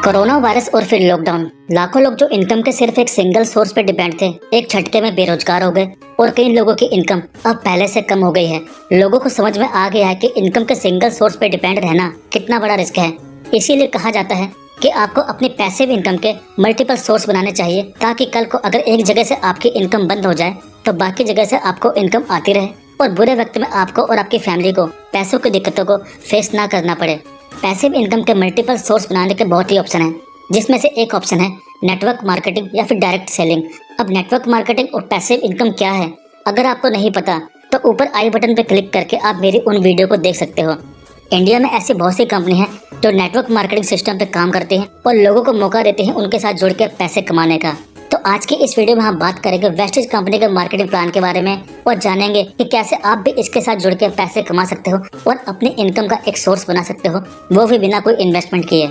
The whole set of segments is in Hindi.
कोरोना वायरस और फिर लॉकडाउन, लाखों लोग जो इनकम के सिर्फ एक सिंगल सोर्स पे डिपेंड थे, एक झटके में बेरोजगार हो गए और कई लोगों की इनकम अब पहले से कम हो गई है। लोगों को समझ में आ गया है कि इनकम के सिंगल सोर्स पे डिपेंड रहना कितना बड़ा रिस्क है। इसीलिए कहा जाता है कि आपको अपनी पैसिव इनकम के मल्टीपल सोर्स बनाने चाहिए, ताकि कल को अगर एक जगह से आपकी इनकम बंद हो जाए तो बाकी जगह से आपको इनकम आती रहे और बुरे वक्त में आपको और आपकी फैमिली को पैसों की दिक्कतों को फेस ना करना पड़े। पैसिव इनकम के मल्टीपल सोर्स बनाने के बहुत ही ऑप्शन हैं, जिसमें से एक ऑप्शन है नेटवर्क मार्केटिंग या फिर डायरेक्ट सेलिंग। अब नेटवर्क मार्केटिंग और पैसिव इनकम क्या है, अगर आपको नहीं पता तो ऊपर आई बटन पर क्लिक करके आप मेरी उन वीडियो को देख सकते हो। इंडिया में ऐसी बहुत सी कंपनी हैं जो नेटवर्क मार्केटिंग सिस्टम पे काम करती हैं और लोगों को मौका देते हैं उनके साथ जुड़कर पैसे कमाने का। तो आज की इस वीडियो में हम बात करेंगे वेस्टेज कंपनी के मार्केटिंग प्लान के बारे में और जानेंगे कि कैसे आप भी इसके साथ जुड़कर पैसे कमा सकते हो और अपनी इनकम का एक सोर्स बना सकते हो, वो भी बिना कोई इन्वेस्टमेंट किए।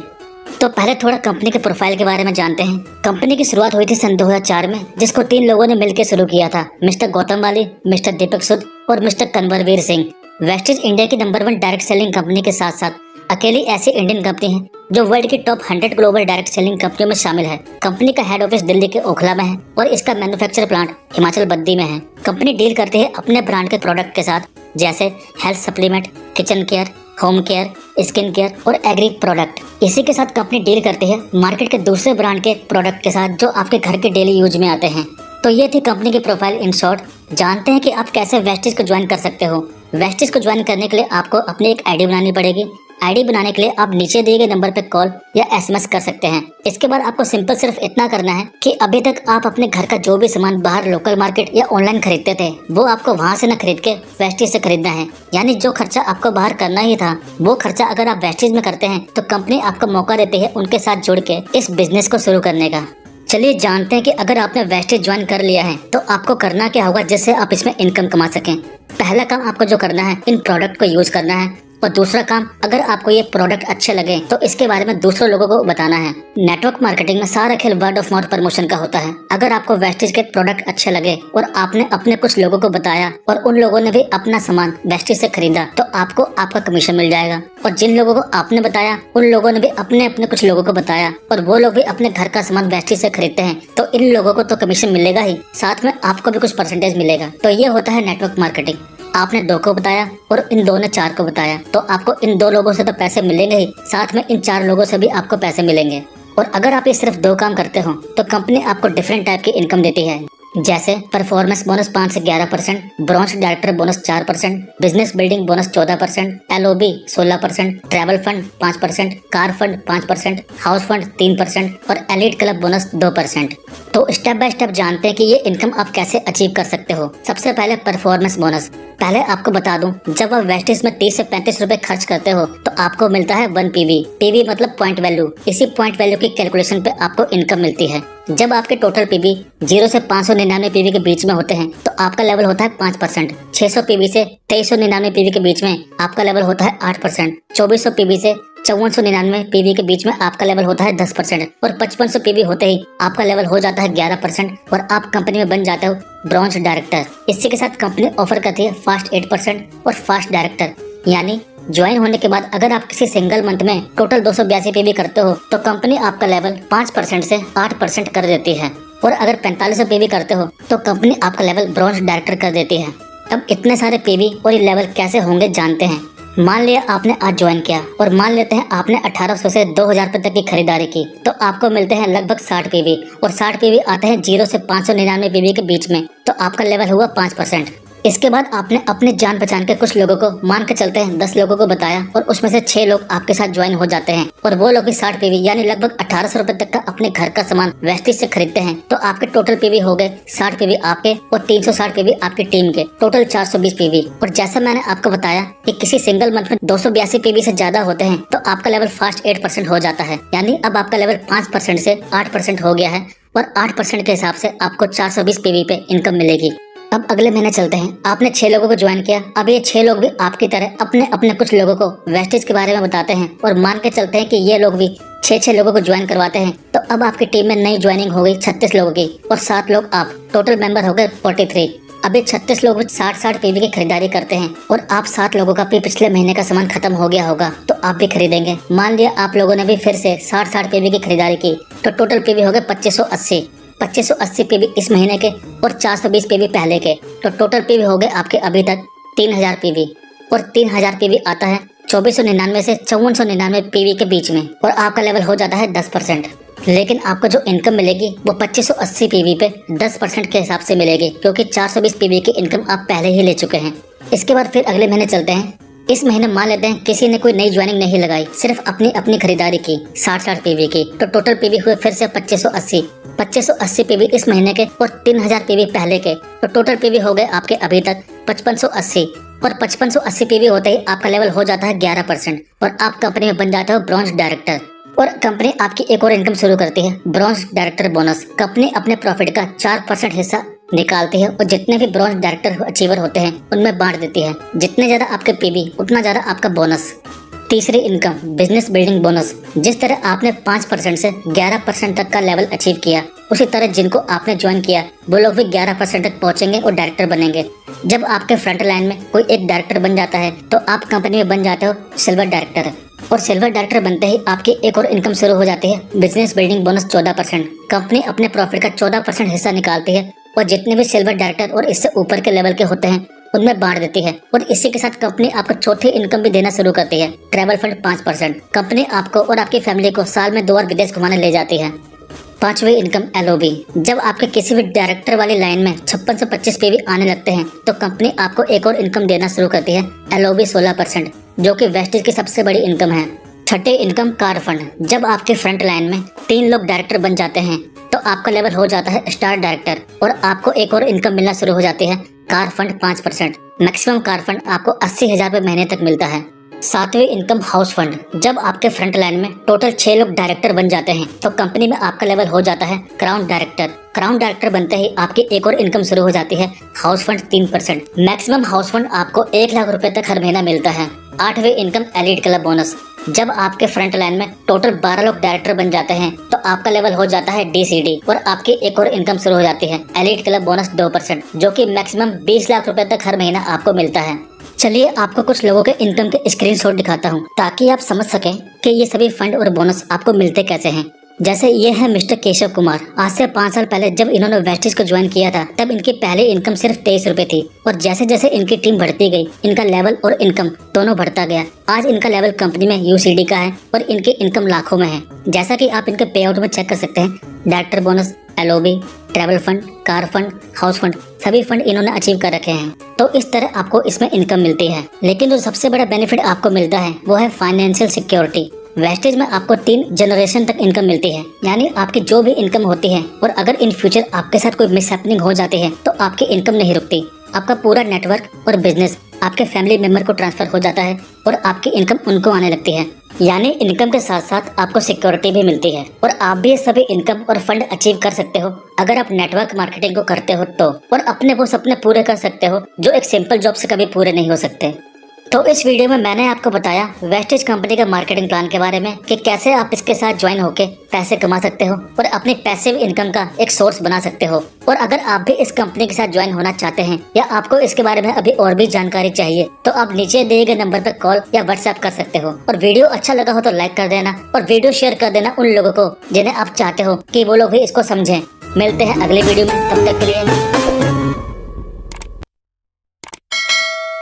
तो पहले थोड़ा कंपनी के प्रोफाइल के बारे में जानते हैं। कंपनी की शुरुआत हुई थी सन 2004 में, जिसको 3 लोगों ने मिलकर शुरू किया था, मिस्टर गौतम वाली, मिस्टर दीपक सूद और मिस्टर कन्वरवीर सिंह। वेस्टेज इंडिया की नंबर 1 डायरेक्ट सेलिंग कंपनी के साथ साथ अकेली ऐसी इंडियन कंपनी है जो वर्ल्ड की टॉप 100 ग्लोबल डायरेक्ट सेलिंग कंपनियों में शामिल है। कंपनी का हेड ऑफिस दिल्ली के ओखला में है और इसका मैन्युफैक्चर प्लांट हिमाचल बद्दी में है। कंपनी डील करती है अपने ब्रांड के प्रोडक्ट के साथ, जैसे health supplement, kitchen care, home care, skin care और एग्री प्रोडक्ट। इसी के साथ कंपनी डील करती है मार्केट के दूसरे ब्रांड के प्रोडक्ट के साथ जो आपके घर के डेली यूज में आते हैं। तो ये थी कंपनी की प्रोफाइल इन शॉर्ट। जानते हैं कि आप कैसे वेस्टेज को ज्वाइन कर सकते हो। वेस्टेज को ज्वाइन करने के लिए आपको अपनी एक आईडी बनानी पड़ेगी। आईडी बनाने के लिए आप नीचे दिए गए नंबर पर कॉल या एसएमएस कर सकते हैं। इसके बाद आपको सिंपल सिर्फ इतना करना है कि अभी तक आप अपने घर का जो भी सामान बाहर लोकल मार्केट या ऑनलाइन खरीदते थे, वो आपको वहां से न खरीद के वेस्टेज से खरीदना है। यानी जो खर्चा आपको बाहर करना ही था, वो खर्चा अगर आप वेस्टेज में करते हैं तो कंपनी आपको मौका देती है उनके साथ जुड़ के इस बिजनेस को शुरू करने का। चलिए जानते हैं कि अगर आपने वेस्टेज ज्वाइन कर लिया है तो आपको करना क्या होगा जिससे आप इसमें इनकम कमा सकें। पहला काम आपको जो करना है, इन प्रोडक्ट को यूज करना है। और दूसरा काम, अगर आपको ये प्रोडक्ट अच्छे लगे तो इसके बारे में दूसरों लोगों को बताना है। नेटवर्क मार्केटिंग में सारा खेल वर्ड ऑफ माउथ प्रमोशन का होता है। अगर आपको वेस्टेज के प्रोडक्ट अच्छे लगे और आपने अपने कुछ लोगों को बताया और उन लोगों ने भी अपना सामान वेस्टेज से खरीदा, तो आपको आपका कमीशन मिल जाएगा। और जिन लोगों को आपने बताया उन लोगों ने भी अपने अपने कुछ लोगों को बताया और वो लोग भी अपने घर का सामान वेस्टेज से खरीदते हैं, तो इन लोगों को तो कमीशन मिलेगा ही, साथ में आपको भी कुछ परसेंटेज मिलेगा। तो ये होता है नेटवर्क मार्केटिंग। आपने 2 को बताया और इन 2 ने 4 को बताया, तो आपको इन 2 लोगों से तो पैसे मिलेंगे ही, साथ में इन 4 लोगों से भी आपको पैसे मिलेंगे। और अगर आप ये सिर्फ 2 काम करते हो तो कंपनी आपको डिफरेंट टाइप की इनकम देती है, जैसे परफॉर्मेंस बोनस 5 से 11%, bronze director bonus 4%, business building bonus 14%, LOB 16%, travel fund 5%, car fund 5%, house fund 3% और एलीट क्लब बोनस 2%। तो स्टेप बाय स्टेप जानते हैं कि ये इनकम आप कैसे अचीव कर सकते हो। सबसे पहले परफॉर्मेंस बोनस। पहले आपको बता दूं, जब आप वेस्टेज में 30 से 35 रुपए खर्च करते हो तो आपको मिलता है 1 पीवी। पीवी मतलब पॉइंट वैल्यू। इसी पॉइंट वैल्यू की कैलकुलेशन पे आपको इनकम मिलती है। जब आपके टोटल पीवी 0 से 599 पीवी के बीच में होते हैं तो आपका लेवल होता है 5%। 600 पीवी से 2399 पीवी के बीच में आपका लेवल होता है 8%। 2400 पीवी से 5499 पीवी के बीच में आपका लेवल होता है 10% और 5500 पीवी होते ही आपका लेवल हो जाता है 11% और आप कंपनी में बन जाते हो ब्रॉन्ज डायरेक्टर। इसी के साथ कंपनी ऑफर करती है फास्ट 8% और फास्ट डायरेक्टर। यानी ज्वाइन होने के बाद अगर आप किसी सिंगल मंथ में टोटल 282 पीवी करते हो तो कंपनी आपका लेवल 5% से 8% कर देती है। और अगर 4500 पीवी करते हो तो कंपनी आपका लेवल ब्रॉन्ज डायरेक्टर कर देती है। अब इतने सारे पीवी और ये लेवल कैसे होंगे जानते हैं। मान लिया आपने आज ज्वाइन किया और मान लेते हैं आपने 1800 से 2000 रुपए तक की खरीदारी की, तो आपको मिलते हैं लगभग 60 पीवी और 60 पीवी आते हैं 0 से 599 पीवी के बीच में, तो आपका लेवल हुआ 5%। इसके बाद आपने अपने जान पहचान के कुछ लोगों को, मान के चलते हैं 10 लोगों को बताया और उसमें से 6 लोग आपके साथ ज्वाइन हो जाते हैं और वो लोग भी 60 पीवी यानी लगभग 1800 रुपए तक का अपने घर का सामान वेस्टेज से खरीदते हैं, तो आपके टोटल पीवी हो गए 60 पीवी आपके और 360 पीवी आपकी टीम के, टोटल 420 पीवी। और जैसा मैंने आपको बताया कि किसी सिंगल मंथ में 282 पीवी से ज्यादा होते हैं तो आपका लेवल फास्ट 8% हो जाता है। यानी अब आपका लेवल 5% से 8% हो गया है और 8% के हिसाब से आपको 420 पीवी पे इनकम मिलेगी। अब अगले महीने चलते हैं। आपने 6 लोगों को ज्वाइन किया। अब ये 6 लोग भी आपकी तरह अपने अपने कुछ लोगों को वेस्टेज के बारे में बताते हैं और मान के चलते हैं कि ये लोग भी 6 लोगों को ज्वाइन करवाते हैं। तो अब आपकी टीम में नई ज्वाइनिंग हो गई 36 लोगों की और 7 लोग आप, टोटल मेंबर हो गए 43। अभी 36 लोग 60 पीवी की खरीदारी करते हैं और आप 7 लोगों का भी पिछले महीने का सामान खत्म हो गया होगा तो आप भी खरीदेंगे। मान लिया आप लोगों ने भी फिर से 60 पीवी की खरीदारी की तो टोटल पीवी हो गए 2580 पीवी इस महीने के और 420 पीवी पहले के, तो टोटल पीवी हो गए आपके अभी तक 3000 पीवी। और 3000 पीवी आता है 2499 से 5499 पीवी के बीच में और आपका लेवल हो जाता है 10%। लेकिन आपको जो इनकम मिलेगी वो 2580 पीवी पे 10% के हिसाब से मिलेगी, क्योंकि 420 पीवी की इनकम आप पहले ही ले चुके हैं। इसके बाद फिर अगले महीने चलते हैं। इस महीने मान लेते हैं किसी ने कोई नई ज्वाइनिंग नहीं लगाई, सिर्फ अपनी खरीदारी की 60 पीवी की, तो टोटल पीवी हुए फिर से 2580 पीवी इस महीने के और 3000 पीवी पहले के, तो टोटल पीवी हो गए आपके अभी तक 5580। और 5580 पीवी होते ही आपका लेवल हो जाता है 11% और आप कंपनी में बन जाते हो ब्रॉन्ज डायरेक्टर। और कंपनी आपकी एक और इनकम शुरू करती है, ब्रॉन्ज डायरेक्टर बोनस। कंपनी अपने प्रॉफिट का 4% हिस्सा निकालती है और जितने भी ब्रॉन्ज डायरेक्टर अचीवर होते हैं उनमें बांट देती है। जितने ज्यादा आपके पीवी उतना ज्यादा आपका बोनस। तीसरी इनकम, बिजनेस बिल्डिंग बोनस। जिस तरह आपने 5% से 11% तक का लेवल अचीव किया, उसी तरह जिनको आपने ज्वाइन किया वो लोग भी 11% तक पहुंचेंगे और डायरेक्टर बनेंगे। जब आपके फ्रंट लाइन में कोई एक डायरेक्टर बन जाता है तो आप कंपनी में बन जाते हो सिल्वर डायरेक्टर। और सिल्वर डायरेक्टर बनते ही आपकी एक और इनकम शुरू हो जाती है, बिजनेस बिल्डिंग बोनस 14%। कंपनी अपने प्रॉफिट का 14% हिस्सा निकालती है और जितने भी सिल्वर डायरेक्टर और इससे ऊपर के लेवल के होते हैं उनमें बांट देती है। और इसी के साथ कंपनी आपको चौथी इनकम भी देना शुरू करती है, ट्रैवल फंड 5%। कंपनी आपको और आपकी फैमिली को साल में 2 बार विदेश घुमाने ले जाती है। पांचवी इनकम, एलओबी। जब आपके किसी भी डायरेक्टर वाली लाइन में 56 से 25 पीवी आने लगते हैं तो कंपनी आपको एक और इनकम देना शुरू करती है, एलओबी 16%, जो कि वेस्टेज की सबसे बड़ी इनकम है। छठी इनकम, कार फंड। जब आपके फ्रंट लाइन में 3 लोग डायरेक्टर बन जाते हैं तो आपका लेवल हो जाता है स्टार डायरेक्टर और आपको एक और इनकम मिलना शुरू हो जाती है, car fund 5%। Maximum car fund आपको 80,000 रुपए महीने तक मिलता है। सातवीं इनकम, हाउस फंड। जब आपके फ्रंट लाइन में टोटल 6 लोग डायरेक्टर बन जाते हैं तो कंपनी में आपका लेवल हो जाता है क्राउन डायरेक्टर। क्राउन डायरेक्टर बनते ही आपकी एक और इनकम शुरू हो जाती है, house fund 3%। Maximum house fund आपको 1 लाख रुपए तक हर महीना मिलता है। आठवीं इनकम, एलीट क्लब बोनस। जब आपके फ्रंट लाइन में टोटल 12 लोग डायरेक्टर बन जाते हैं तो आपका लेवल हो जाता है डीसीडी और आपकी एक और इनकम शुरू हो जाती है, एलीट क्लब बोनस 2%, जो कि मैक्सिमम 20 लाख रुपए तक हर महीना आपको मिलता है। चलिए आपको कुछ लोगों के इनकम के स्क्रीनशॉट दिखाता हूँ ताकि आप समझ सकें कि ये सभी फंड और बोनस आपको मिलते कैसे हैं। जैसे ये है मिस्टर केशव कुमार। आज से 5 साल पहले जब इन्होंने वेस्टेज को ज्वाइन किया था तब इनकी पहले इनकम सिर्फ 23 रुपए थी और जैसे जैसे इनकी टीम बढ़ती गई इनका लेवल और इनकम दोनों बढ़ता गया। आज इनका लेवल कंपनी में यूसीडी का है और इनकी इनकम लाखों में है। जैसा कि आप इनके पे आउट में चेक कर सकते हैं, director bonus, LOB, travel fund, car fund, house fund, सभी फंड इन्होंने अचीव कर रखे हैं। तो इस तरह आपको इसमें इनकम मिलती है। लेकिन जो सबसे बड़ा बेनिफिट आपको मिलता है वो है फाइनेंशियल सिक्योरिटी। वेस्टेज में आपको 3 जनरेशन तक इनकम मिलती है, यानी आपकी जो भी इनकम होती है और अगर इन फ्यूचर आपके साथ कोई मिसहैपनिंग हो जाती है तो आपकी इनकम नहीं रुकती। आपका पूरा नेटवर्क और बिजनेस आपके फैमिली मेंबर को ट्रांसफर हो जाता है और आपकी इनकम उनको आने लगती है। यानी इनकम के साथ साथ आपको सिक्योरिटी भी मिलती है और आप भी ये सभी इनकम और फंड अचीव कर सकते हो अगर आप नेटवर्क मार्केटिंग को करते हो तो, और अपने वो सपने पूरे कर सकते हो जो एक सिंपल जॉब से कभी पूरे नहीं हो सकते। तो इस वीडियो में मैंने आपको बताया वेस्टेज कंपनी का मार्केटिंग प्लान के बारे में कि कैसे आप इसके साथ ज्वाइन होके पैसे कमा सकते हो और अपनी पैसिव इनकम का एक सोर्स बना सकते हो। और अगर आप भी इस कंपनी के साथ ज्वाइन होना चाहते हैं या आपको इसके बारे में अभी और भी जानकारी चाहिए तो आप नीचे दिए गए नंबर पर कॉल या व्हाट्सएप कर सकते हो। और वीडियो अच्छा लगा हो तो लाइक कर देना और वीडियो शेयर कर देना उन लोगों को जिन्हें आप चाहते हो कि वो लोग भी इसको समझें। मिलते हैं अगले वीडियो में, तब तक के लिए